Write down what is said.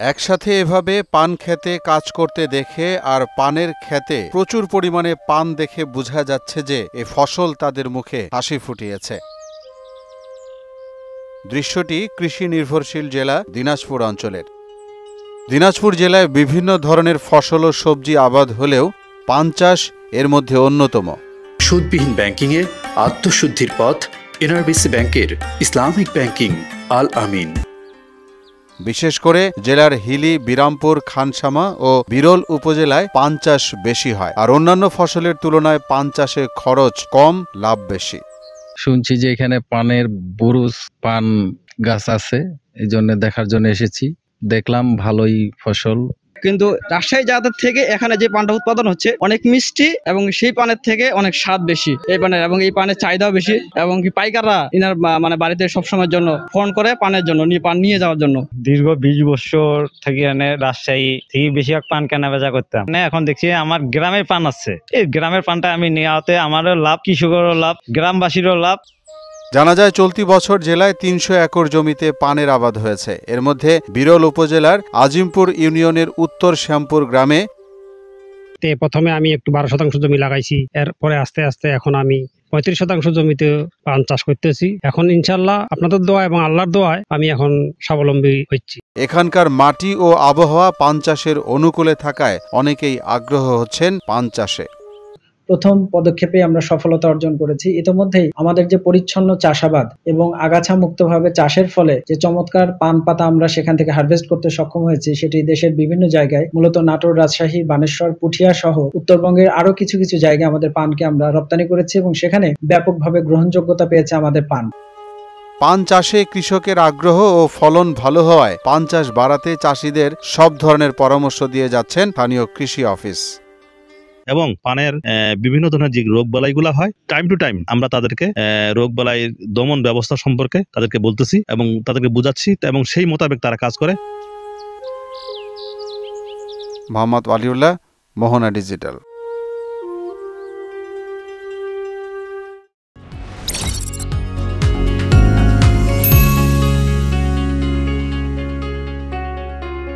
একসাথে এভাবে পান খেতে কাজ করতে দেখে আর পানের খেতে প্রচুর পরিমাণে পান দেখে বোঝা যাচ্ছে যে এ ফসল তাদের মুখে হাসি ফুটিয়েছে। দৃশ্যটি কৃষি নির্ভরশীল জেলা দিনাজপুর অঞ্চলের। দিনাজপুর জেলায় বিভিন্ন ধরনের ফসল ও সবজি আবাদ হলেও পান চাষ এর মধ্যে অন্যতম। সুদবিহীন ব্যাংকিংয়ে আত্মশুদ্ধির পথ এনআরবিসি ব্যাংকের ইসলামিক ব্যাংকিং আল আমিন। বিশেষ করে জেলার হিলি, বিরামপুর, খানসামা ও বিরল উপজেলায় পান চাষ বেশি হয়, আর অন্যান্য ফসলের তুলনায় পান চাষে খরচ কম, লাভ বেশি। শুনছি যে এখানে পানের বুরুজ পান গাছ আছে, এই জন্য দেখার জন্য এসেছি। দেখলাম ভালোই ফসল। কিন্তু রাজশাহী জাতের থেকে এখানে যে পানটা উৎপাদন হচ্ছে অনেক মিষ্টি এবং সেই পানের থেকে অনেক স্বাদ বেশি এই পানের, এবং এই পানের চাহিদাও বেশি, এবং কি পাইকাররা ইনার মানে বাড়িতে সবসময়ের জন্য ফোন করে পানের জন্য পান নিয়ে যাওয়ার জন্য। দীর্ঘ 20 বছর থেকে রাজশাহী থেকে বেশিরভাগ পান কেনা বেচা করতাম। এখন দেখছি আমার গ্রামের পান আছে, এই গ্রামের পানটা আমি নেওয়াতে আমারও লাভ, কৃষকেরও লাভ, গ্রামবাসীরও লাভ। জানা যায় চলতি বছর জেলায় 300 একর জমিতে পানের আবাদ হয়েছে। এর মধ্যে বিরল উপজেলার আজিমপুর ইউনিয়নের উত্তর শ্যামপুর গ্রামে প্রথমে আমি একটু 12% জমি লাগাইছি, এরপরে আস্তে আস্তে এখন আমি 35% জমিতে পান চাষ করতেছি। এখন ইনশাল্লাহ আপনাদের দোয়া এবং আল্লাহর দোয়ায় আমি এখন স্বাবলম্বী হচ্ছি। এখানকার মাটি ও আবহাওয়া পান চাষের অনুকূলে থাকায় অনেকেই আগ্রহ হচ্ছেন পান চাষে। প্রথম পদক্ষেপে আমরা সফলতা অর্জন করেছি। ইতোমধ্যেই আমাদের যে পরিচ্ছন্ন চাষাবাদ এবং আগাছা মুক্তভাবে চাষের ফলে যে চমৎকার পান পাতা আমরা সেখান থেকে হারভেস্ট করতে সক্ষম হয়েছি, সেটি দেশের বিভিন্ন জায়গায়, মূলত নাটোর, রাজশাহী, বানেশ্বর, পুঠিয়া সহ উত্তরবঙ্গের আরো কিছু কিছু জায়গায় আমাদের পানকে আমরা রপ্তানি করেছি এবং সেখানে ব্যাপকভাবে গ্রহণযোগ্যতা পেয়েছে আমাদের পান। পান চাষে কৃষকের আগ্রহ ও ফলন ভালো হওয়ায় পান চাষ বাড়াতে চাষিদের সব ধরনের পরামর্শ দিয়ে যাচ্ছেন স্থানীয় কৃষি অফিস। এবং পানের বিভিন্ন ধরনের যে রোগ বালাইগুলো হয়, টাইম টু টাইম আমরা তাদেরকে রোগ বালাই দমন ব্যবস্থা সম্পর্কে তাদেরকে বলতেছি এবং তাদেরকে বোঝাচ্ছি, এবং সেই মোতাবেক তারা কাজ করে। মোহাম্মদ ওয়ালিউল্লাহ, মোহনা ডিজিটাল।